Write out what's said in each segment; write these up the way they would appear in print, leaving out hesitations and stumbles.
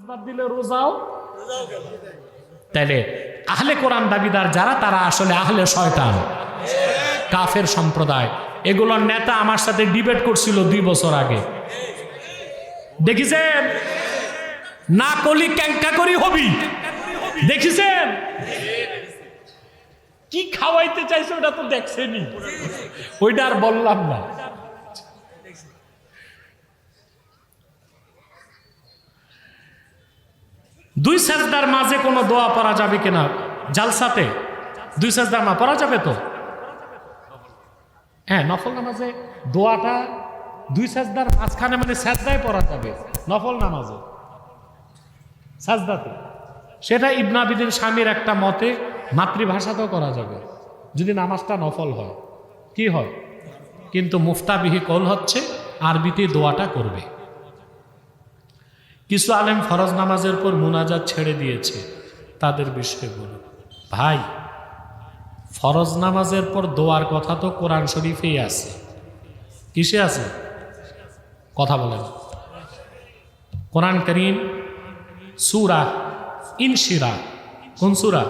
বাদ দিলে রোজাও। তাইলে আহলে কোরআন দাবিদার যারা, তারা আসলে আহলে শয়তান, কাফের সম্প্রদায়। এগুলোর নেতা আমার সাথে ডিবেট করছিল 2 বছর আগে, দেখিছেন? না কলি ক্যাঙ্কা করি হবি, দেখিছেন? কি খাওয়াইতে চাইছে ওটা তো দেখছেনি, ওইটা আর বললাম না। দুই সাজদার মাঝে কোনো দোয়া পড়া যাবে কিনা জালসাতে? 2 সাজদার মা পড়া যাবে তো? হ্যাঁ, নফল নামাজে দোয়াটা 2 সাজদার মাঝখানে, মানে সাজদায় পড়া যাবে, নফল নামাজে সাজদাতে। সেটা ইবনে আবিদিন শামীর একটা মতে মাতৃভাষাতেও করা যাবে যদি নামাজটা নফল হয়। কি হয়? কিন্তু মুফতাবিহি কল হচ্ছে আরবিতে দোয়াটা করবে। কিছু আলেম ফরজ নামাজের পর মুনাজাত ছেড়ে দিয়েছে, তাদের বিষয়ে বলুন। ভাই, ফরজ নামাজের পর দোয়ার কথা তো কোরআন শরীফেই আছে। কিসে আছে? কথা বলেন। কোরআন কারীম সূরা ইনশিরা, কোন সূরা?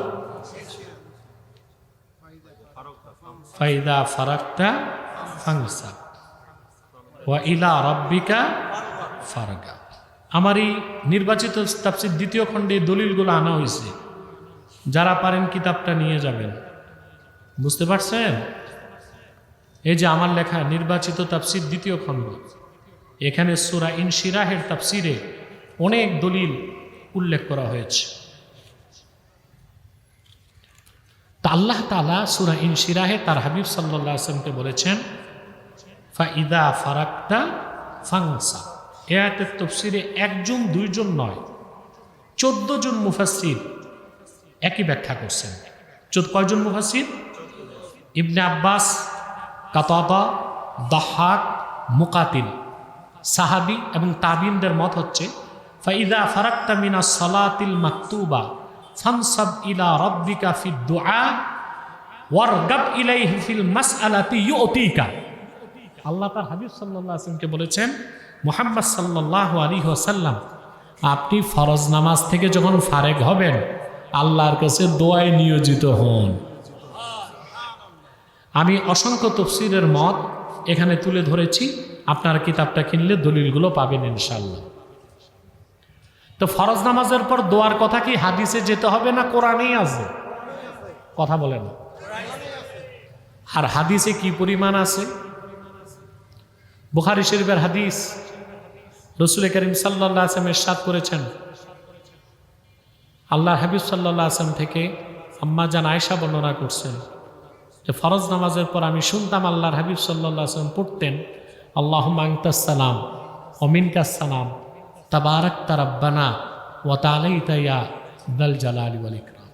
ফাইদা ফারাগতা ফানসাব ওয়া ইলা রাব্বিকা ফারগা। আমার এই নির্বাচিত তাফসীর 2য় খণ্ডে দলিলগুলো আনা হয়েছে, যারা পারেন কিতাবটা নিয়ে যাবেন। বুঝতে পারছেন? এই যে আমার লেখা নির্বাচিত তাফসীর 2য় খণ্ড, এখানে সূরা ইনশিরাহের তাফসীরে অনেক দলিল উল্লেখ করা হয়েছে। তা আল্লাহ তাআলা সূরা ইনশিরাহে তার হাবিব সাল্লাল্লাহু আলাইহি ওয়াসাল্লামকে বলেছেন ফাইদা ফারাগতা ফানসাব। এই আয়াতের তাফসীরে 1 জন 2 জন নয়, 14 জন মুফাসসির একই ব্যাখ্যা করছেন। কয়জন মুফাসসির? ইবনে আব্বাস, কাতাদা, দাহাক, মুকাতিল, সাহাবী এবং তাবিনদের মত হচ্ছে ফাইদা ফারাগতা মিনাস সালাতিল মাকতুবা ফানসাব ইলা রাব্বিকা ফিদ দুআ ওয়ারগাব ইলাইহি ফিল মাসআলাতি ইউতিকা। আল্লাহ তার হাবিব সাল্লাল্লাহু আলাইহি ওয়াসাল্লামকে বলেছেন, মুহাম্মদ সাল্লাল্লাহু আলাইহি ওয়াসাল্লাম, আপনি ফরজ নামাজ থেকে যখন ফারেগ হবেন আল্লাহর কাছে দোয়ায় নিয়োজিত হন। আমি অসংখ্য তাফসীরের মত এখানে তুলে ধরেছি, আপনার কিতাবটা কিনলে দলিলগুলো পাবেন ইনশাআল্লাহ। তো ফরজ নামাজের পর দোয়ার কথা কি হাদিসে যেতে হবে না কোরআনেই আছে? কথা বলেন। আর হাদিসে কি পরিমাণ আছে? বুখারী শরীফের হাদিস, রাসূল করিম সাল্লাল্লাহু আলাইহি ওয়াসাল্লাম ইরশাদ করেছেন, আল্লাহর হাবিব সাল্লাল্লাহু আলাইহি ওয়াসাল্লাম থেকে আম্মা জান আয়েশা বর্ণনা করছেন যে ফরজ নামাজের পর আমি শুনতাম আল্লাহর হাবিব সাল্লাল্লাহু আলাইহি ওয়াসাল্লাম পড়তেন আল্লাহুম্মা আনতাস সালাম ওয়া মিনকাস সালাম তাবারাকতা রাব্বানা ওয়া তাআলাইতা ইয়া যাল জালালি ওয়াল ইকরাম।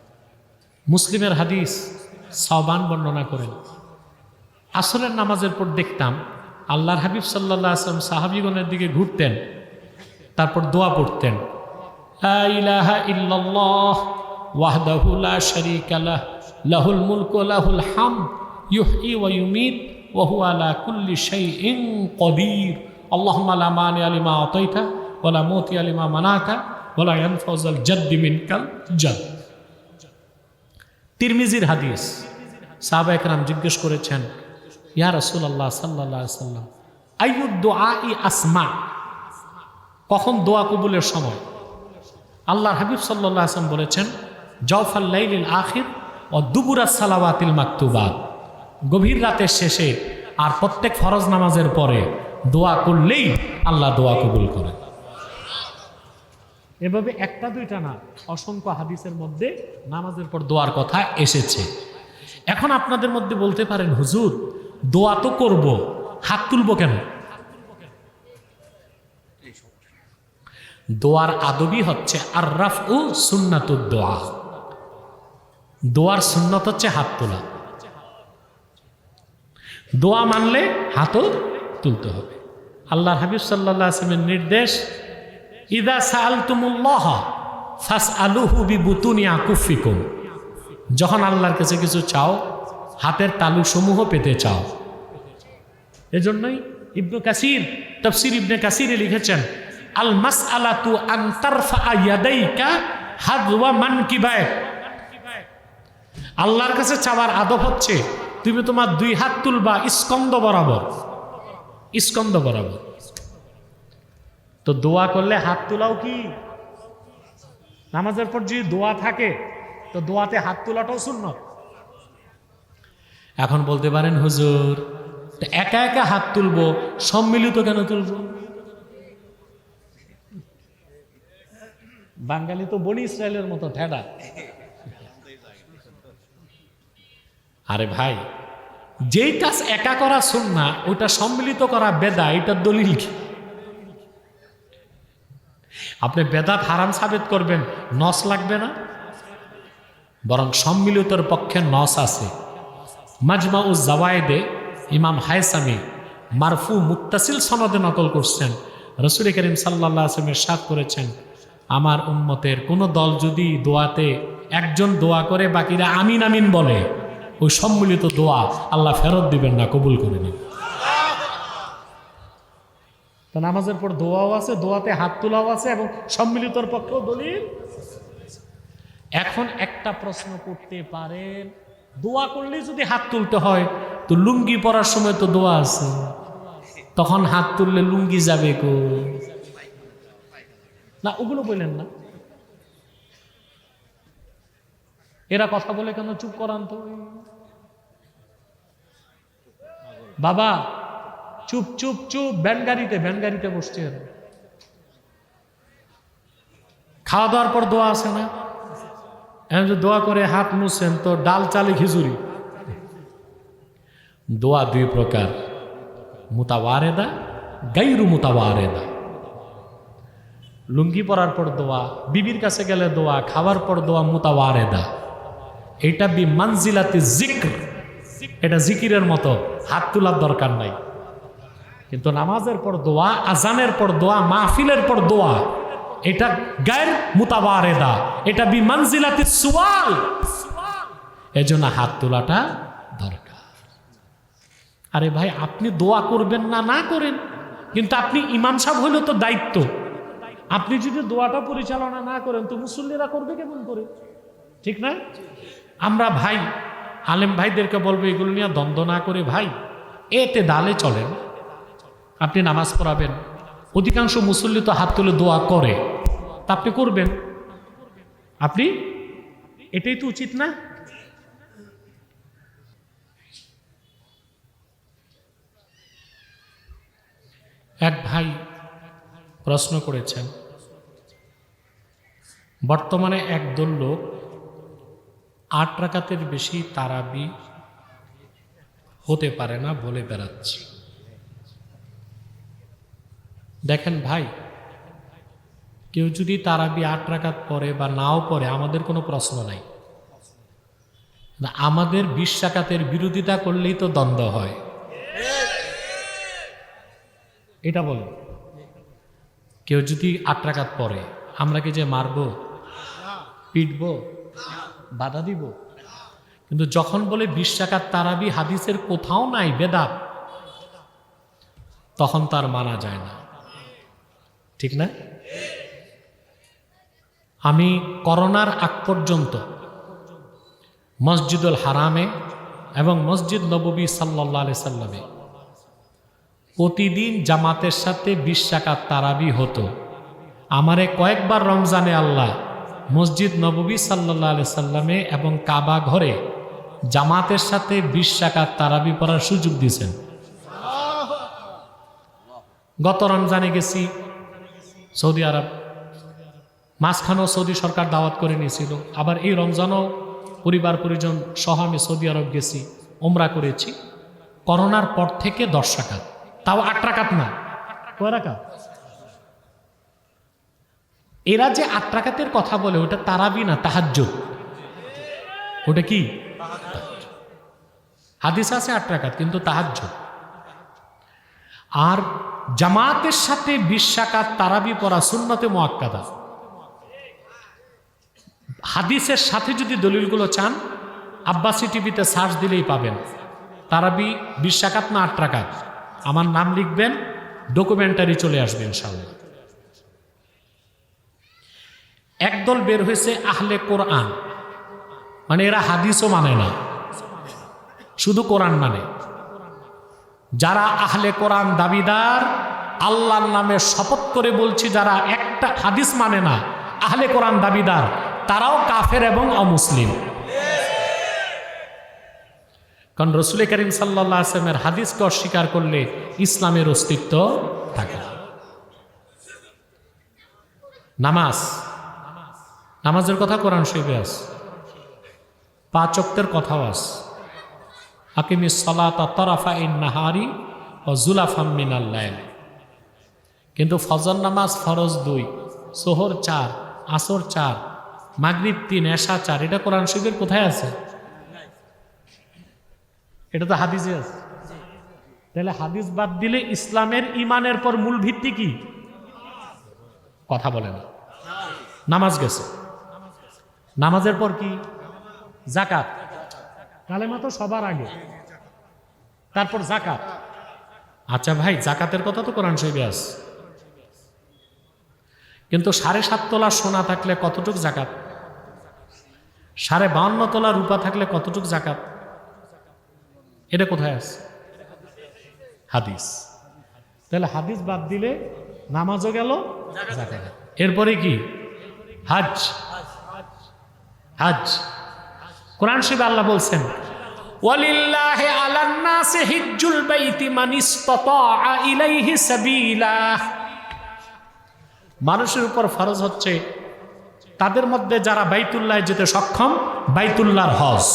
মুসলিমের হাদিস, সাওবান বর্ণনা করেন, আসরের নামাজের পর দেখতাম আল্লাহর হাবিব সাল্লাল্লাহু আলাইহি ওয়াসাল্লাম সাহাবীগণের দিকে ঘুরতেন, তারপর দোয়া পড়তেন, লা ইলাহা ইল্লাল্লাহ ওয়াহদাহু লা শারীকা লাহ লাহুল মুলকু ওয়া লাহুল হামদ ইউহয়ী ওয়া ইউমীত ওয়া হুয়া আলা কুল্লি শাইইন কদির আল্লাহুম্মা লা মানিআ লিমা আতাইতা ওয়া লা মুতিআ লিমা মানাতা ওয়া লা ইয়ানফাউযাল জাদ্দি মিনকাল জাদ। তিরমিজির হাদিস, সাহাবায়ে কেরাম জিজ্ঞেস করেছেন, ইয়া রাসূলুল্লাহ সাল্লাল্লাহু আলাইহি ওয়াসাল্লাম, আইয়ুদ দুআই আসমা, কখন দোয়া কবুলের সময়? আল্লাহর হাবিব সাল্লাল্লাহু আলাইহি ওয়াসাল্লাম বলেছেন, জাওফাল লাইলিল আখির ও দুবুরাস সালাওয়াতিল মাকতুবাত, গভীর রাতের শেষে আর প্রত্যেক ফরজ নামাজের পরে দোয়া করলেই আল্লাহ দোয়া কবুল করেন। এভাবে একটা দুইটা না, অসংখ্য হাদিসের মধ্যে নামাজের পর দোয়ার কথা এসেছে। এখন আপনাদের মধ্যে বলতে পারেন, হুজুর দোয়া তো করব, হাত তুলবো কেন? দোয়ার আদবই হচ্ছে আর রাফউ সুন্নাতুদ দোয়া। দোয়ার সুন্নত হচ্ছে হাত তোলা। দোয়া মানলে হাতও তুলতে হবে। আল্লাহর হাবিব সাল্লাল্লাহু আলাইহি ওয়াসাল্লামের নির্দেশ, ইযা সাআলতুমুল্লাহ ফাসআলুহু বিবুতুনি আকুফিকুম, যখন আল্লাহর কাছে কিছু চাও হাতের তালু সমূহ পেতে চাও। এজন্যই ইবনে কাসির, তাফসীর ইবনে কাসিরে লিখেছেন, আল মাসআলাতু আন তারফা ইয়াদাইকা হাযওয়া মানকিবাইক। আল্লাহর কাছে চাওয়ার আদব হচ্ছে তুমি তোমার 2 হাত তুলবা স্কন্দ বরাবর, স্কন্দ বরাবর। তো দোয়া করলে হাত তোলাও কি নামাজের পর যদি দোয়া থাকে তো দোয়াতে হাত তোলাটাও সুন্নত। এখন বলতে পারেন হুজুর একা একা হাত তুলবো, সম্মিলিত কেন তুলবো? বাঙালি তো বনি ইসরায়েলের মতো ঠেডা। আরে ভাই, যেই কাজ একা করা সুন্নাহ ওইটা সম্মিলিত করা বেদা, এটার দলিল কি? আপনি বেদাত হারাম সাবেত করবেন, নস লাগবে না? বরং সম্মিলিতর পক্ষে নস আছে। মাজমাউজ জাওয়ায়েদে ইমাম হায়সামি মারফু মুত্তাসিল সনদে নকল করছেন, রাসূল করিম সাল্লাল্লাহু আলাইহি ওয়াসাল্লাম ইরশাদ করেছেন, আমার উম্মতের কোন দল যদি দোয়াতে একজন দোয়া করে বাকিরা আমিন আমিন বলে, ওই সম্মিলিত দোয়া আল্লাহ ফেরত দিবেন না, কবুল করে নিন। তো নামাজের পর দোয়াও আছে, দোয়াতে হাত তোলাও আছে এবং সম্মিলিতর পক্ষেও দলিল। এখন একটা প্রশ্ন করতে পারেন, দোয়া করলেই যদি হাত তুলতে হয় তো লুঙ্গি পরার সময় তো দোয়া আছে, তখন হাত তুললে লুঙ্গি যাবে কো? না ওগুলো বললেন না, এরা কথা বলে কেন? চুপ করান তো বাবা, চুপ চুপ চুপ। ভ্যানগাড়িতে বসছে। খাওয়া দাওয়ার পর দোয়া আছে না? এখন যে দোয়া করে হাত মুছেন তো ডাল চালে খিচুড়ি। দোয়া 2 প্রকার, মুতাওয়ারেদা, গায়রু মুতাওয়ারেদা। লুঙ্গি পরার পর দোয়া, বিবির কাছে গেলে দোয়া, খাওয়ার পর দোয়া মুতাওয়ারেদা। এটা বি মানজিলাতি জিক্র, এটা জিকিরের মতো, হাত তোলার দরকার নাই। কিন্তু নামাজের পর দোয়া, আজানের পর দোয়া, মাহফিলের পর দোয়া, এটা গায়র মুতাওয়ারেদা, এটা বি মানজিলাতি সুয়াল। এজন্য হাত তোলাটা দরকার। আরে ভাই, আপনি দোয়া করবেন না, না করেন, কিন্তু আপনি ইমাম সাহেব হইলে তো দায়িত্ব। আপনি যদি দোয়াটা পরিচালনা না করেন তো মুসল্লিরা করবে কেমন করে? ঠিক না? আমরা ভাই আলেম ভাইদেরকে বলবো এগুলো নিয়ে দ্বন্দ্ব না করে ভাই এতে দালে চলেন। আপনি নামাজ পড়াবেন, অধিকাংশ মুসল্লি তো হাত তুলে দোয়া করে, তা আপনি করবেন। আপনি এটাই তো উচিত না? এক ভাই প্রশ্ন করেছেন, বর্তমানে একদল লোক 8 রাকাতের বেশি তারাবি হতে পারে না বলে বেড়াচ্ছে। দেখেন ভাই, কেউ যদি তারাবি 8 রাকাত পড়ে বা নাও পড়ে, আমাদের কোনো প্রশ্ন নাই। আমাদের 20 রাকাতের বিরোধিতা করলেই তো দ্বন্দ্ব হয়। এটা বলো, কেউ যদি 8 রাকাত পড়ে, আমরা কি যে মারবো, পিটবো, বাধা দিব? কিন্তু যখন বলে 20 রাকাত তারাবি হাদিসের কোথাও নাই, বেদাত, তখন তার মানা যায় না। ঠিক না? আমি করোনার আগ পর্যন্ত মসজিদুল হারামে এবং মসজিদ নববী সাল্লাল্লাহু আলাইহি সাল্লামে প্রতিদিন জামাতের সাথে 20 রাকাত তারাবি হতো। আমারে কয়েকবার রমজানে আল্লাহ মসজিদ নববী সাল্লাল্লাহু আলাইহি সাল্লামে এবং কাবা ঘরে জামাতের সাথে 20 রাকাত তারাবি পড়ার সুযোগ দিয়েছেন। গত রমজানে গেছি সৌদি আরব, মাঝখানেও সৌদি সরকার দাওয়াত করে নিয়েছিল। আবার এই রমজানও পরিবার পরিজন সহ আমি সৌদি আরব গেছি, ওমরা করেছি। করোনার পর থেকে 10 রাকাত, তাও 8 রাকাত না। কয় রাকাত? এরা যে 8 রাকাতের কথা বলে ওটা তারাবি না, তাহাজ্জুদ। ওটা কি? হাদিস আছে 8 রাকাত, কিন্তু তাহাজ্জুদ। আর জামাতের সাথে 20 রাকাত তারাবি পড়া সুন্নতে মুআক্কাদা। হাদিসের সাথে যদি দলিলগুলো চান, আব্বাসী টিভিতে সার্চ দিলেই পাবেন। তারাবি 20 রাকাত না 8 রাকাত, আমার নাম লিখবেন, ডকুমেন্টারি চলে আসবে ইনশাআল্লাহ। একদল বের হয়েছে আহলে কোরআন, মানে এরা হাদিসও মানে না, শুধু কোরআন মানে। যারা আহলে কোরআন দাবিদার, আল্লাহর নামে শপথ করে বলছি, যারা একটা হাদিস মানে না, আহলে কোরআন দাবিদার, তারাও কাফের এবং অমুসলিম। কারণ রসুল করিম সাল্লাল্লাহু আলাইহি ওয়াসাল্লামের হাদিসকে অস্বীকার করলে ইসলামের অস্তিত্ব থাকে না। নামাজের কথা কোরআন শরীফে আছে, 5 ওয়াক্তের কথাও আছে। আকিমিস সালাতা তারাফাইন নাহারি ওয়া যুলাফাম মিনাল লাইল। কিন্তু ফজর নামাজ ফরজ 2, যোহর 4, আসর 4, মাগরিব 3, এশা 4, এটা কোরআন শরীফের কোথায় আছে? এটা তো হাদিসে আছে। তাহলে হাদিস বাদ দিলে ইসলামের ইমানের পর মূল ভিত্তি কি? কথা বলে না। নামাজ গেছে, নামাজের পর কি? যাকাত। কালেমা তো সবার আগে, তারপর যাকাত। আচ্ছা ভাই, যাকাতের কথা তো কোরআন শরীফে আছে, কিন্তু 7.5 তোলা সোনা থাকলে কতটুক যাকাত? 52.5 তোলা রূপা থাকলে কতটুক যাকাত? এটা কোথায় আছে? হাদিস। তাহলে হাদিস বাদ দিলে নামাজও গেল, যাকাত। এরপরে কি? হজ। হজ কোরআন শরীফে আল্লাহ বলছেন, ওয়ালিল্লাহি আলান নাসি হিজ্জুল বাইতি মান ইসতাতা ইলাইহি সাবিলা। মানুষের উপর ফরজ হচ্ছে তাদের মধ্যে যারা বাইতুল্লাহ যেতে সক্ষম, বাইতুল্লাহর হজ।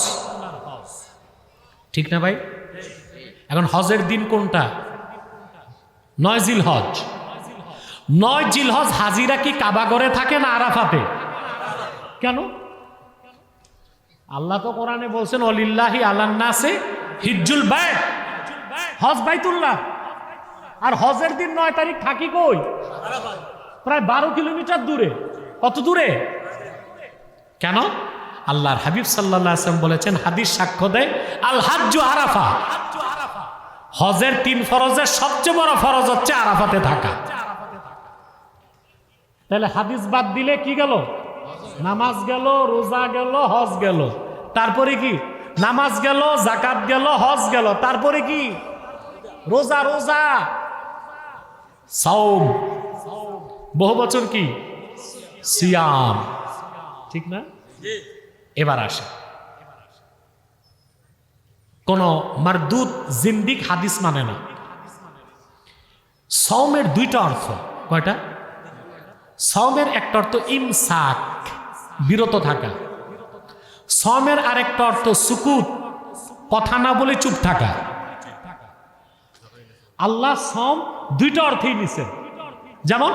ঠিক না ভাই? এখন হজের দিন কোনটা? 9 জিলহজ। 9 জিলহজ হাজিরা কি কাবাগরে থাকে না আরাফাতে? কেন? আল্লাহ তো কোরআনে বলছেন, ওয়ালিল্লাহি আলান নাসি হিজ্জুল বাইত, হজ বাইতুল্লাহ। আর হজের দিন 9 তারিখ থাকি কই? প্রায় 12 কিলোমিটার দূরে। কত দূরে? কেন? আল্লাহর হাবিব সাল্লাল্লাহু আলাইহি ওয়াসাল্লাম বলেছেন, হাদিস সাক্ষ্য দেয়, আল হাজ্জু আরাফা। হজের 3 ফরজের সবচেয়ে বড় ফরজ হচ্ছে আরাফাতে থাকা। তাহলে হাদিস বাদ দিলে কি গেল? নামাজ গেল, রোজা গেল, হজ গেল। তারপরে কি? নামাজ গেল, যাকাত গেল, হজ গেল। তারপরে কি? রোজা। রোজা, সাওম, বহু বছর কি? সিয়াম। ঠিক না? এবার আসে, কোন মারদুদ জিন্দিক হাদিস মানে না। সাওমের 2টা অর্থ। কয়টা? সাওমের একটা অর্থ ইমসাক, বিরত থাকা। সাওমের আরেকটা অর্থ সুকুত, কথা না বলে চুপ থাকা। আল্লাহ সাওম 2টা অর্থই নিছেন। যেমন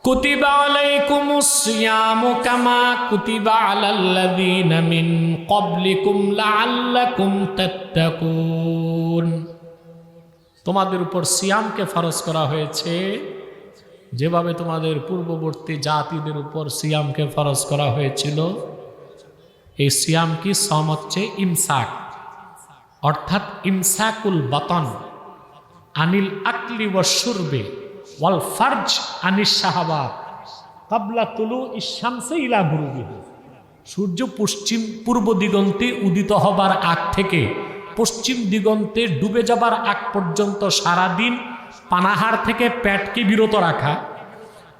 কুতিবা আলাইকুমুস সিয়ামু কামা কুতিবা আলাল্লাযীনা মিন ক্বাবলিকুম লাআল্লাকুম তাত্তাকুন। তোমাদের উপর সিয়ামকে ফরজ করা হয়েছে যেভাবে তোমাদের পূর্ববর্তী জাতিদের উপর সিয়ামকে ফরজ করা হয়েছিল। এই সিয়াম কি? সাওম হচ্ছে ইমসাক, অর্থাৎ ইমসাকুল বাতন আনিল আকলি ওয়াশ শুরবে ওয়াল ফারজ আনিশ শাহাওয়াত ক্বাবলা তুলুইশ শামসি ইলা গুরুবিহা। সূর্য পূর্ব দিগন্তে উদিত হবার আগ থেকে পশ্চিম দিগন্তে ডুবে যাবার আগ পর্যন্ত সারাদিন পানাহার থেকে পেটকে বিরত রাখা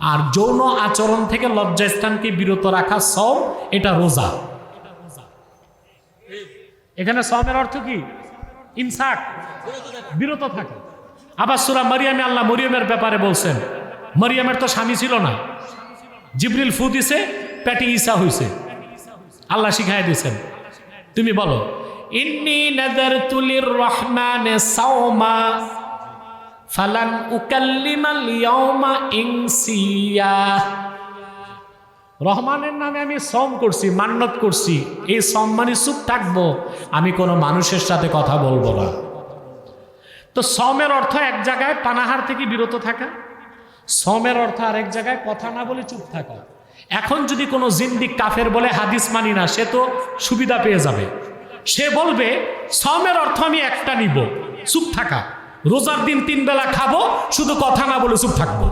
আর যৌন আচরণ থেকে লজ্জাস্থানকে বিরত রাখা সাওম, এটা রোজা। এখানে সাওমের অর্থ কি? ইমসাক, বিরত থাকা। আবার সূরা মারিয়ামে আল্লাহ মরিয়মের ব্যাপারে বলছেন, মরিয়মের তো স্বামী ছিল না, জিবরিল ফু দিছে, পেটে ঈসা হইছে। আল্লাহ শিখাই দিয়েছেন, তুমি বলো ইন্নী নাযারতু লির-রহমানি সাওমা ফালান উকাল্লিমাল ইয়াওমা ইনসিয়া। রহমানের নামে আমি সাওম করছি, মান্নত করছি, এই সাওম মানে চুপ থাকবো, আমি কোনো মানুষের সাথে কথা বলবো না। তো সাওমের অর্থ এক জায়গায় পানাহার থেকে বিরত থাকা, সাওমের অর্থ আরেক জায়গায় কথা না বলে চুপ থাকা। এখন যদি কোনো জিন্দিক কাফের বলে হাদিস মানি না, সে তো সুবিধা পেয়ে যাবে। সে বলবে সাওমের অর্থ আমি একটা নিব, চুপ থাকা। রোজার দিন 3 বেলা খাবো, শুধু কথা না বলে চুপ থাকবো।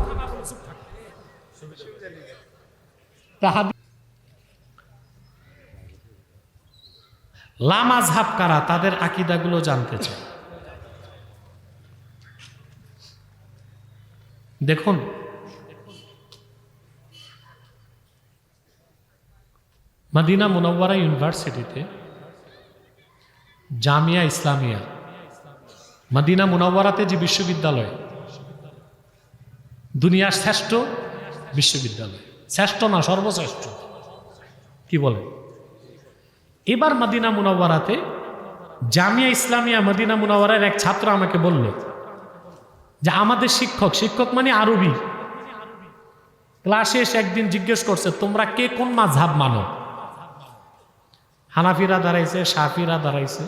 লামাযহাব কারা, তাদের আকীদাগুলো জানতে চাই। দেখুন, মদিনা মুনাওয়ারা ইউনিভার্সিটিতে জামিয়া ইসলামিয়া, মদিনা মুনাওয়ারাতে যে বিশ্ববিদ্যালয়, দুনিয়ার শ্রেষ্ঠ বিশ্ববিদ্যালয়, শ্রেষ্ঠ না সর্বশ্রেষ্ঠ, কি বলে? এবার মদিনা মুনাওয়ারাতে জামিয়া ইসলামিয়া মদিনা মুনাওয়ারার এক ছাত্র আমাকে বলল যে আমাদের শিক্ষক মানে আরবি, ক্লাসে এসে একদিন জিজ্ঞেস করছে, তোমরা কে কোন মাযহাব মানো? হানাফিরা দাঁড়াইছে, শাফিরা দাঁড়াইছে,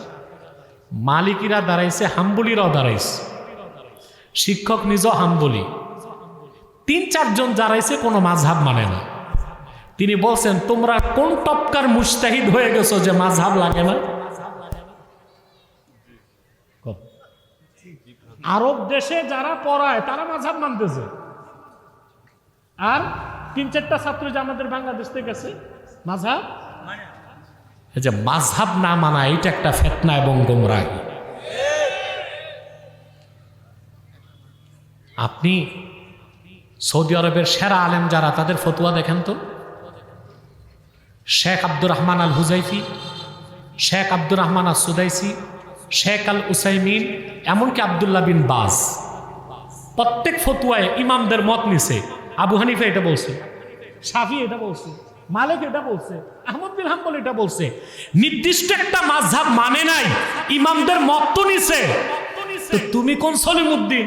মালিকিরা দাঁড়াইছে, হাম্বলিরাও দাঁড়াইছে, শিক্ষক নিজও হাম্বলি, ৩-৪ জন দাঁড়াইছে, কোনো মাযহাব মানে না। তিনি বলছেন, তোমরা কোন টপকার মুজতাহিদ হয়ে গেছো যে মাযহাব লাগে না? আরব দেশে যারা পড়ায় তারা মাযহাব মানতেছে, আর ৩-৪টা ছাত্র যে আমাদের বাংলাদেশ থেকে গেছে মাযহাব, এই যে মাযহাব না মানা, এটা একটা ফিতনা এবং গোমরাহি। আপনি সৌদি আরবের সেরা আলেম যারা, তাদের ফতোয়া দেখেন তো। শেখ আব্দুর রহমান আল হুজাইফি, শেখ আব্দুর রহমান আল সুদাইসি, শেখ আল উসাইমিন, এমনকি আব্দুল্লাহ বিন বাজ, প্রত্যেক ফতুয়ায় ইমামদের মত নিছে। আবু হানিফা এটা বলছে, শাফি এটা বলছে, মালিক এটা বলছে, আহমদ বিন হাম্বল এটা বলছে। নির্দিষ্ট একটা মাযহাব মানে নাই, ইমামদের মত তো নিছে। তো তুমি কোন সলিমউদ্দিন?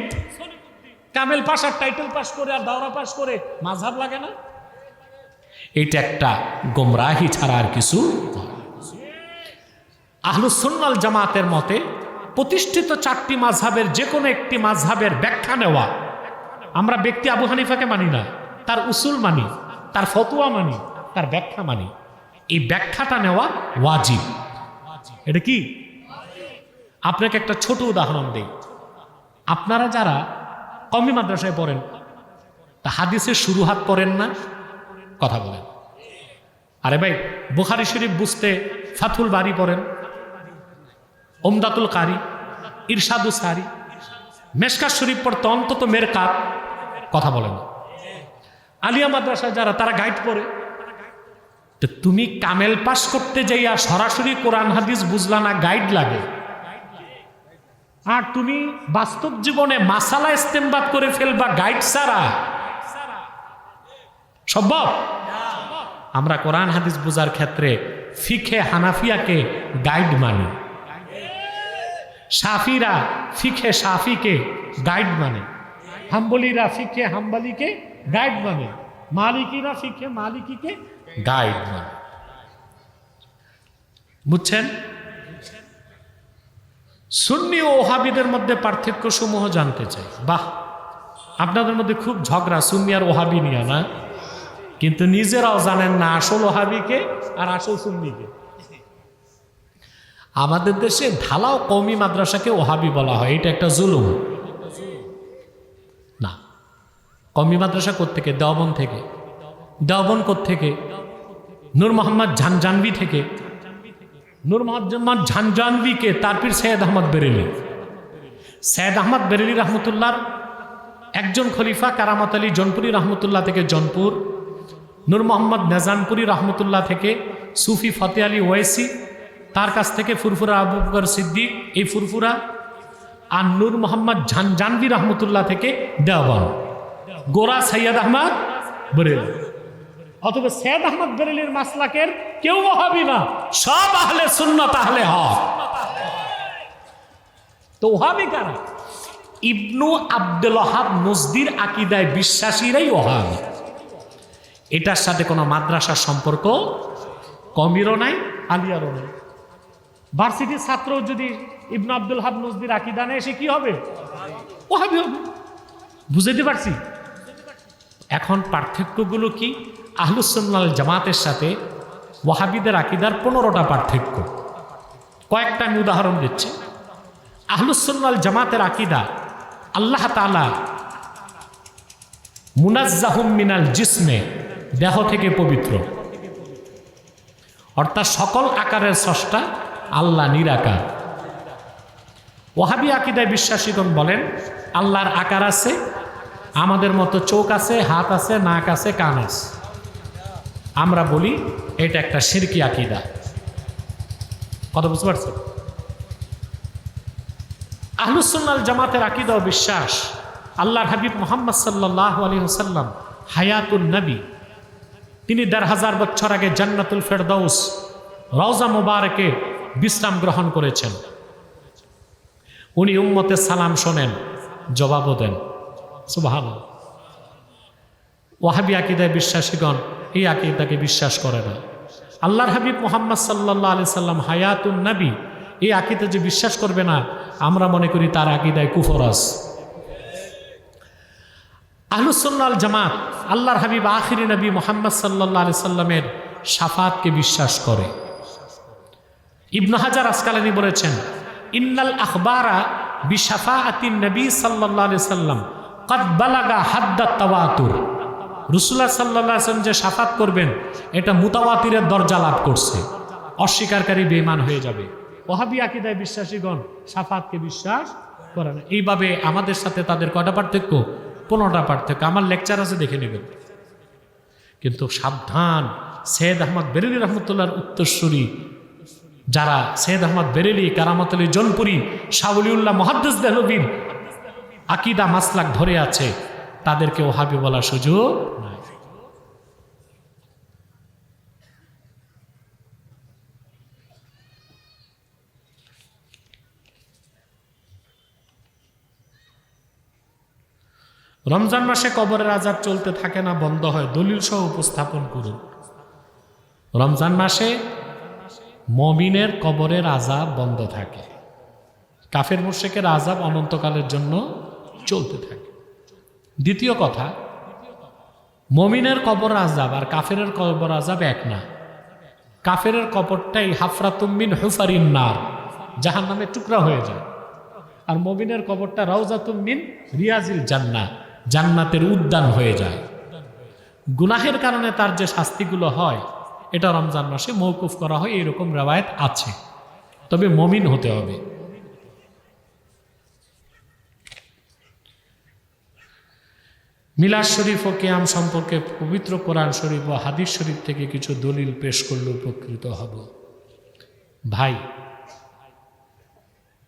কামেল পাশ আর টাইটেল পাস করে আর দাওরা পাস করে মাযহাব লাগে না? এটা একটা গোমরাহি ছাড়া আর কিছু। আহলুস সুন্নাহ ওয়াল জামাতের মতে প্রতিষ্ঠিত 4টি মাযহাবের যে কোনো একটি মাযহাবের ব্যাখ্যা নেওয়া। আমরা ব্যক্তি আবু হানিফাকে মানি না, তার উসুল মানি, তার ফতোয়া মানি, তার ব্যাখ্যা মানি। এই ব্যাখ্যাটা নেওয়া ওয়াজিব। এটা কি? আপনাকে একটা ছোট উদাহরণ দেই। আপনারা যারা কওমি মাদ্রাসায় পড়েন, তা হাদিসের শুরুহাত করেন না? কথা বলেন। আরে ভাই, বুখারী শরীফ বুঝতে ফাথুল বারি পড়েন, উমদাতুল কারি, ইরশাদুস সারি, মেশকাত শরীফ পড়তে অন্তত মেরকাত। কথা বলেন। আলিয়া মাদ্রাসায় যারা, তারা গাইড পড়ে। তো তুমি কামেল পাস করতে যাইয়া সরাসরি কোরআন হাদিস বুঝলা না, গাইড লাগে। আর তুমি বাস্তব জীবনে মাসালা ইস্তেমবাদ করে ফেলবা গাইড ছাড়া, সম্ভব? আমরা কোরআন হাদিস বোঝার ক্ষেত্রে ফিকহে হানাফিয়াকে গাইড মানি, শাফিরা ফিকহে শাফিকে গাইড মানে, হাম্বলিরা ফিকহে হাম্বলিকে গাইড মানে, মালিকিরা ফিকহে মালিকিকে গাইড মানে। বুঝছেন? সুন্নি ও ওহাবিদের মধ্যে পার্থক্য সমূহ জানতে চাই। বাহ, আপনাদের মধ্যে খুব ঝগড়া সুন্নি আর ওহাবি নিয়ে, না? কিন্তু নিজেরাও জানেন না আসল ওহাবিকে আর আসল সুন্নিকে। আমাদের দেশে ঢালাও কওমি মাদ্রাসাকে ওহাবি বলা হয়, এটা একটা জুলুম। না, কওমি মাদ্রাসা কোত্থেকে? দেওবন্দ থেকে। দেওবন্দ কোত্থেকে? নূর মোহাম্মদ ঝানজানভি থেকে। নূর মোহাম্মদ ঝানজানভিকে তার পীর সৈয়দ আহমদ বেরেলি, সৈয়দ আহমদ বেরেলি রহমতুল্লাহর একজন খলিফা কারামত আলী জনপুরি রহমতুল্লাহ থেকে জনপুর, নূর মোহাম্মদ নেজানপুরি রহমতুল্লাহ থেকে সুফি ফতে আলী ওয়েসি, তার কাছ থেকে ফুরফুরা আবু বকর সিদ্দিক, এই ফুরফুরা, আর নূর মোহাম্মদ ঝানজানভি রহমতুল্লাহ থেকে দেওবন্দ, গোরা সৈয়দ আহমদ বেরেলি। অথবা সৈয়দ আহমদ বেরেলির মাসলাকের কেউ ওহাবি না, সব আহলে সুন্নাত আহলে হক। তো ওহাবি কারা? ইবনু আব্দুল ওহাব নজদির আকীদায় বিশ্বাসীরাই ওহাবি। এটার সাথে কোনো মাদ্রাসার সম্পর্ক কওমিরও নাই, আলিয়ারও নাই। ভার্সিটির ছাত্র যদি ইবনু আব্দুল ওহাব নজদির আকীদা নেয়, সে কি হবে? ওহাবি হবে। বুঝাইতে পারছি? এখন পার্থক্যগুলো কি? আহলুস সুন্নাহ ওয়াল জামাতের সাথে ওয়াহাবিদের আকীদার 15টা পার্থক্য। কয়েকটা আমি উদাহরণ দিচ্ছি। আহলুস সুন্নাহ ওয়াল জামাতের আকীদা, আল্লাহ তাআলা মুনাজ্জাহুম মিনাল জিসমে দেহ থেকে পবিত্র, অর্থাৎ সকল আকারের স্রষ্টা আল্লাহ নিরাকার। ওয়াহাবি আকীদায় বিশ্বাসীগণ বলেন আল্লাহর আকার আছে, আমাদের মতো চোখ আছে, হাত আছে, নাক আছে, কান আছে। আমরা বলি এটা একটা শিরকি আকীদা। কথা বুঝতে পারছেন? আহলুস সুন্নাহ ওয়াল জামাতের আকীদা ও বিশ্বাস আল্লাহর হাবিব মুহাম্মদ সাল্লাল্লাহু আলাইহি ওয়াসাল্লাম হায়াতুন নবী, তিনি ১৫০০ বছর আগে জান্নাতুল ফেরদাউস রওজা মুবারকে বিশ্রাম গ্রহণ করেছেন। উনি উম্মতের সালাম শোনেন, জবাবও দেন। সুবহানাল্লাহ। ওয়াহাবি আকীদায় বিশ্বাসীগণ এই আকীদাকে বিশ্বাস করে না। আল্লাহর হাবিব মুহাম্মদ সাল্লাল্লাহু আলাইহি সাল্লাম হায়াতুন নবী, এই আকীদা যে বিশ্বাস করবে না, আমরা মনে করি তার আকীদায় কুফর আছে। আহলুস সুন্নাহ ওয়াল জামাত আল্লাহর হাবিব আখিরি নবী মুহাম্মদ সাল্লাল্লাহু আলাইহি সাল্লামের শাফাতকে বিশ্বাস করে। ইবনে হাজার আসকালানী বলেছেন ইন্নাল আখবারা বিশাফাআতিন নবী সাল্লাল্লাহু আলাইহি সাল্লাম ক্বাদ বালাগা হাদ্দাত তাওয়াতুর। রাসূলুল্লাহ সাল্লাল্লাহু আলাইহি ওয়াসাল্লাম যে শাফাত করবেন এটা মুতাওয়াতিরের দরজা লাভ করছে, অস্বীকারী বেঈমান হয়ে যাবে। ওয়াহাবি আকীদায় বিশ্বাসীগণ শাফাতকে বিশ্বাস করে না। এইভাবে আমাদের সাথে তাদের কয়টা পার্থক্য? 15টা পার্থক্য। আমার লেকচার আছে, দেখে নেবেন। কিন্তু সাবধান, সৈয়দ আহমদ বেরেলী রহমতুল্লাহর উত্তরসূরি যারা সৈয়দ আহমদ বেরেলী, কারামত আলী জৌনপুরি, শাহ ওলিউল্লাহ মুহাদ্দিস দেহলভীর আকীদা মাসলাক ধরে আছে, তাদেরকে ওহাবি বলার সুযোগ নাই। রমজান মাসে কবরের আযাব চলতে থাকে না, বন্ধ হয়, দলিল সহ উপস্থাপন করুন। রমজান মাসে মুমিনের কবরের আযাব বন্ধ থাকে, কাফের মুশরিকের আযাব অনন্তকালের জন্য চলতে থাকে। দ্বিতীয় কথা, মুমিনের কবর আযাব আর কাফেরের কবর আযাব এক না। কাফেরের কবরটাই হাফরাতুম মিন হুফারিন নার, জাহান্নামের টুকরা হয়ে যায়। আর মুমিনের কবরটা রাউজাতুম মিন রিয়াজিল জান্নাহ, জান্নাতের উদ্যান হয়ে যায়। গুনাহের কারণে তার যে শাস্তিগুলো হয় এটা রমজান মাসে মওকুফ করা হয়, এরকম রওয়ায়াত আছে। তবে মুমিন হতে হবে। মিলাদ শরীফ ও কিয়াম সম্পর্কে পবিত্র কোরআন শরীফ ও হাদিস শরীফ থেকে কিছু দলিল পেশ করলে উপকৃত হব। ভাই,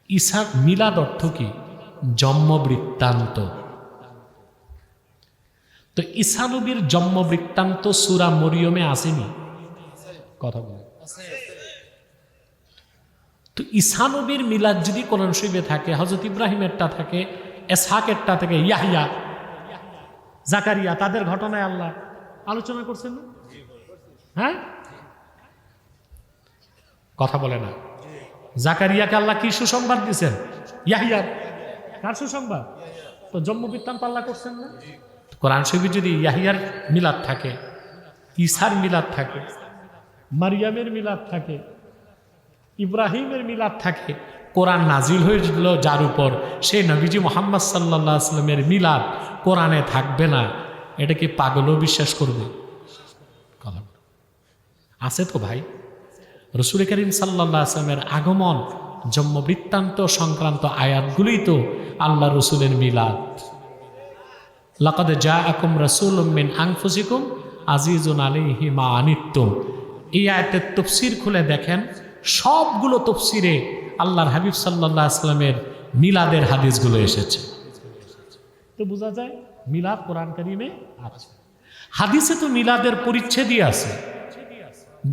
ঈসা মিলাদ অর্থ কি? জন্ম বৃত্তান্ত। তো ঈসা নবীর জন্ম বৃত্তান্ত সূরা মরিয়মে আসেনি? কথা বলে। তো ঈসা নবীর মিলাদ যদি কোরআন শরীফে থাকে, হযরত ইব্রাহিমেরটা থাকে, ইসহাকেরটা থেকে ইয়াহইয়া, জাকারিয়া, তাদের ঘটনায় আল্লাহ আলোচনা করছেন না? হ্যাঁ, কথা বলে না। জাকারিয়াকে আল্লাহ কি সুসংবাদ দিয়েছেন? ইয়াহইয়ার। কার সুসংবাদ? তো জন্ম বৃত্তান্ত আল্লাহ করছেন না? কোরআন শরীফে যদি ইয়াহইয়ার মিলাদ থাকে, ঈসার মিলাদ থাকে, মারিয়ামের মিলাদ থাকে, ইব্রাহিমের মিলাদ থাকে, কোরআন নাজিল হয়েছিল যার উপর, সেই নবীজি মুহাম্মদ সাল্লাল্লাহু আলাইহি ওয়াসাল্লামের মিলাদ কোরআনে থাকবে না, এটা কি পাগলও বিশ্বাস করবে? কথা আছে তো ভাই। রাসূল করিম সাল্লাল্লাহু আলাইহি ওয়াসাল্লামের আগমন, জন্ম বৃত্তান্ত সংক্রান্ত আয়াতগুলোই তো আল্লাহ রসুলের মিলাদ। লাকাদ জাআকুম রাসূলুম মিন আনফুসিকুম আজিজুন আলাইহি মা আনিতুম। এই আয়াতের তাফসীর খুলে দেখেন, সবগুলো তাফসীরে আল্লাহর হাবিব সাল্লাল্লাহু আলাইহি ওয়াসাল্লামের মিলাদের হাদিসগুলো এসেছে। তো বোঝা যায় মিলাদ কোরআন কারীমে আছে। হাদিসে তো মিলাদের পরিচ্ছেদই আছে।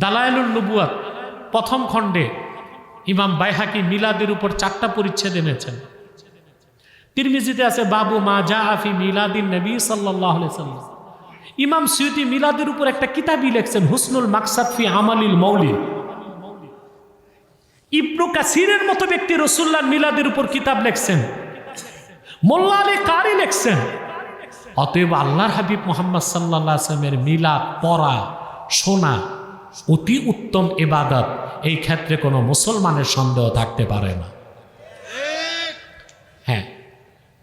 দালায়েলুন নবুয়াত প্রথম খণ্ডে ইমাম বাইহাকি মিলাদের উপর 4টা পরিচ্ছেদ এনেছেন। তিরমিজিতে আছে বাবু মা জাআ ফি মিলাদিন নবী সাল্লাল্লাহু আলাইহি ওয়াসাল্লাম। ইমাম সুয়ুতী মিলাদের উপর একটা কিতাবই লিখছেন, হুসনুল মাকসাদ ফি আমালিল মাউলিদ। ইবনে কাসিরের মতো ব্যক্তি রাসূলুল্লাহর মিলাদের উপর কিতাব লিখছেন, মোল্লা আলী কারি লিখছেন। অতএব আল্লাহর হাবিব মুহাম্মদ সাল্লাল্লাহু আলাইহি ওয়াসাল্লামের মিলাদ পড়া, শোনা অতি উত্তম ইবাদত, এই ক্ষেত্রে কোনো মুসলমানের সন্দেহ থাকতে পারে না। হ্যাঁ,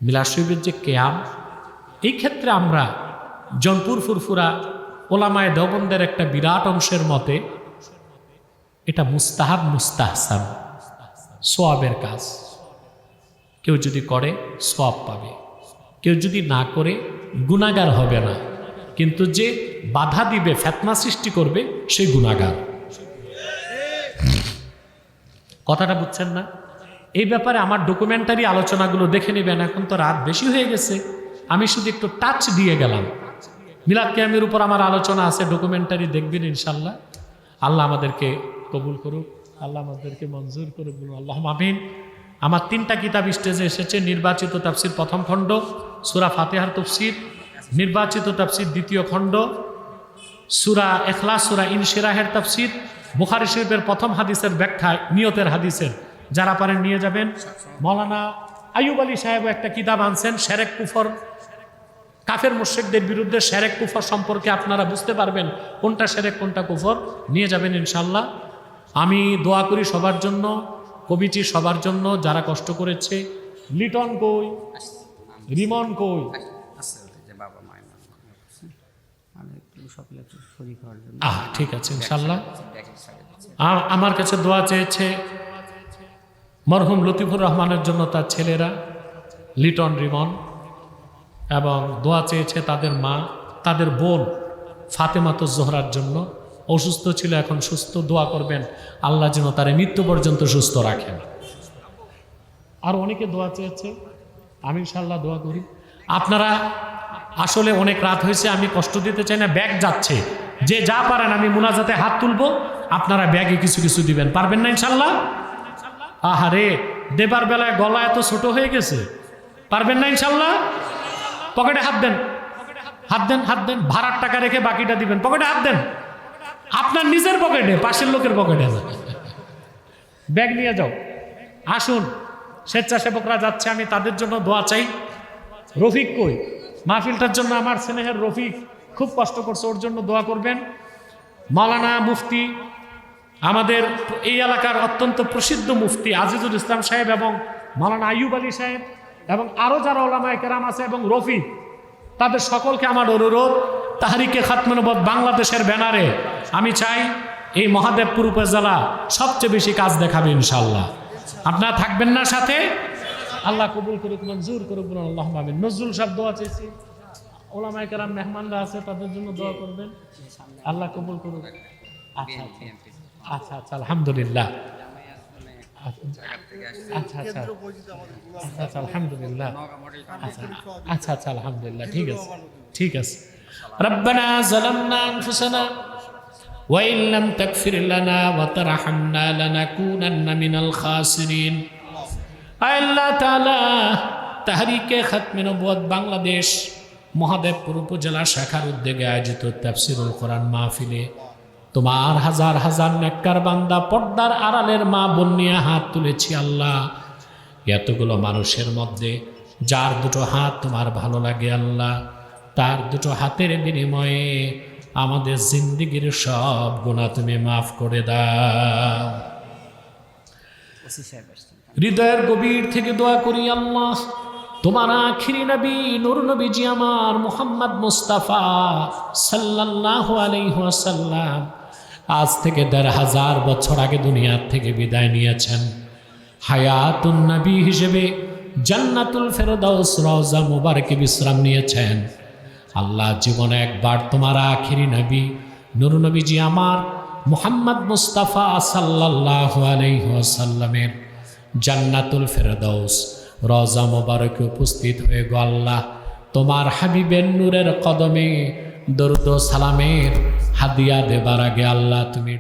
মিলাদ শরীফের যে কিয়াম, এই ক্ষেত্রে আমরা জনপুর ফুরফুরা ওলামায়ে দেওবন্দের একটা বিরাট অংশের মতে এটা মুস্তাহাব মুস্তাহসান, সওয়াবের কাজ। কেউ যদি করে সওয়াব পাবে, কেউ যদি না করে গুনাহগার হবে না, কিন্তু যে বাধা দিবে, ফিতনা সৃষ্টি করবে, সে গুনাহগার। কথাটা বুঝছেন না? এই ব্যাপারে আমার ডকুমেন্টারি আলোচনাগুলো দেখে নেবেন। এখন তো রাত বেশি হয়ে গেছে, আমি শুধু একটু টাচ দিয়ে গেলাম। মিলাদ কিয়ামের উপর আমার আলোচনা আছে, ডকুমেন্টারি দেখবেন ইনশাল্লাহ। আল্লাহ আমাদেরকে কবুল করুক, আল্লাহ আমাদেরকে মঞ্জুর করুক, বলুন আল্লাহ আমিন। আমার 3টা কিতাব স্টেজে এসেছে। নির্বাচিত তাফসির প্রথম খণ্ড, সূরা ফাতিহার তাফসির। নির্বাচিত তাফসির দ্বিতীয় খণ্ড, সূরা ইখলাস, সূরা ইনশিরাহের তাফসির। বুখারী শরীফের প্রথম হাদিসের ব্যাখ্যা, নিয়তের হাদিসের, যারা পারেন নিয়ে যাবেন। মাওলানা আইয়ুব আলী সাহেব একটা কিতাব আনছেন, শিরক কুফর, কাফের মুশরিকদের বিরুদ্ধে শিরক কুফর সম্পর্কে আপনারা বুঝতে পারবেন কোনটা শিরক কোনটা কুফর, নিয়ে যাবেন ইনশাআল্লাহ। আমি দোয়া করি সবার জন্য, কমিটি সবার জন্য, যারা কষ্ট করেছে। লিটন কই, রিমন কই? ঠিক আছে ইনশাআল্লাহ। আমার কাছে দোয়া চেয়েছে মরহুম লতিফুর রহমানের জন্য তার ছেলেরা, লিটন, রিমন, এবং দোয়া চেয়েছে তাদের মা, তাদের বোন ফাতেমাতুজ জোহরার জন্য। অসুস্থ ছিল, এখন সুস্থ। দোয়া করবেন আল্লাহ যেন তার মৃত্যু পর্যন্ত সুস্থ রাখেন। আর অনেকে দোয়া চেয়েছে, আমি ইনশাআল্লাহ দোয়া করি। আপনারা আসলে অনেক রাত হয়েছে, আমি কষ্ট দিতে চাই না, ব্যাগ যাচ্ছে, যে যা পারেন আমি মুনাজাতে হাত তুলবো, আপনারা ব্যাগে কিছু কিছু দিবেন, পারবেন না ইনশাআল্লাহ? আহারে, দেবার বেলায় গলা এত ছোট হয়ে গেছে, পারবেন না ইনশাআল্লাহ? পকেটে হাত দেন, হাত দেন, হাত দেন। ভাড়ার টাকা রেখে বাকিটা দিবেন, পকেটে হাত দেন। আপনার নিজের পকেটে, পাশের লোকের পকেটে না। ব্যাগ নিয়ে যাও। আসুন, স্বেচ্ছাসেবকরা যাচ্ছে, আমি তাদের জন্য দোয়া চাই। রফিক কই? মাহফিলটার জন্য আমার স্নেহের রফিক খুব কষ্ট করছে, ওর জন্য দোয়া করবেন। মাওলানা মুফতি, আমাদের এই এলাকার অত্যন্ত প্রসিদ্ধ মুফতি আজিজুল ইসলাম সাহেব এবং মাওলানা আইয়ুব আলী সাহেব এবং আরও যারা ওলামায়ে কেরাম আছে এবং রফিক, তাদের সকলকে আমার অনুরোধ, তাহরিকে খাতমে নবুয়ত বাংলাদেশের ব্যানারে আমি চাই এই মহাদেবপুর উপজেলা সবচেয়ে বেশি কাজ দেখাবে ইনশাআল্লাহ। আপনারা থাকবেন না সাথে? আল্লাহ কবুল করুক, মঞ্জুর করুক, বলুন আল্লাহ আমিন। নজরুল সাহেব দোয়া চেয়েছি, ওলামায়ে কেরাম মেহমানরা আছে, তাদের জন্য দোয়া করবেন, আল্লাহ কবুল করুক। আচ্ছা আচ্ছা আচ্ছা, আলহামদুলিল্লাহ। আচ্ছা আচ্ছা আচ্ছা, আলহামদুলিল্লাহ। আচ্ছা আচ্ছা, আলহামদুলিল্লাহ, ঠিক আছে, ঠিক আছে। রব্বানা যালামনা আনফুসানা ওয়া ইন লাম তাগফির লানা ওয়া তারহামনা লানাকুনান্না মিনাল খাসিরিন। আল্লাহ তাআলা, তাহরিকে খাতমে নবুয়ত বাংলাদেশ মহাদেবপুর উপজেলা শাখার উদ্যোগে আয়োজিত তাফসীরুল কোরআন মাহফিলে তোমার হাজার হাজার নেককার বান্দা, পর্দার আড়ালের মা বোন নিয়ে হাত তুলেছি। আল্লাহ, এতগুলো মানুষের মধ্যে যার দুটো হাত তোমার ভালো লাগে আল্লাহ, তার দুটো হাতের বিনিময়ে আমাদের জিন্দেগির সব গুনাহ তুমি মাফ করে দাও। হৃদয়ের গভীর থেকে দোয়া করি আল্লাহ, তোমার আখিরি নবী নূর নবীজি আমার মুহাম্মদ মুস্তাফা সাল্লাল্লাহু আলাইহি ওয়াসাল্লাম আজ থেকে ১৫০০ বছর আগে দুনিয়ার থেকে বিদায় নিয়েছেন। হায়াতুন নবী হিসেবে জান্নাতুল ফেরদাউস রওজা মুবারকে বিশ্রাম নিয়েছেন। আল্লাহ, জীবনে একবার তোমার আখিরি নবী নূর নবীজি আমার মুহাম্মদ মুস্তাফা সাল্লাল্লাহু আলাইহি ওয়াসাল্লামের জান্নাতুল ফেরদাউস রওজা মুবারকে উপস্থিত হয়ে গো আল্লাহ, তোমার হাবিবের নূরের কদমে দরুদ ও সালামের হাদিয়া দেবার আগে আল্লাহ তুমি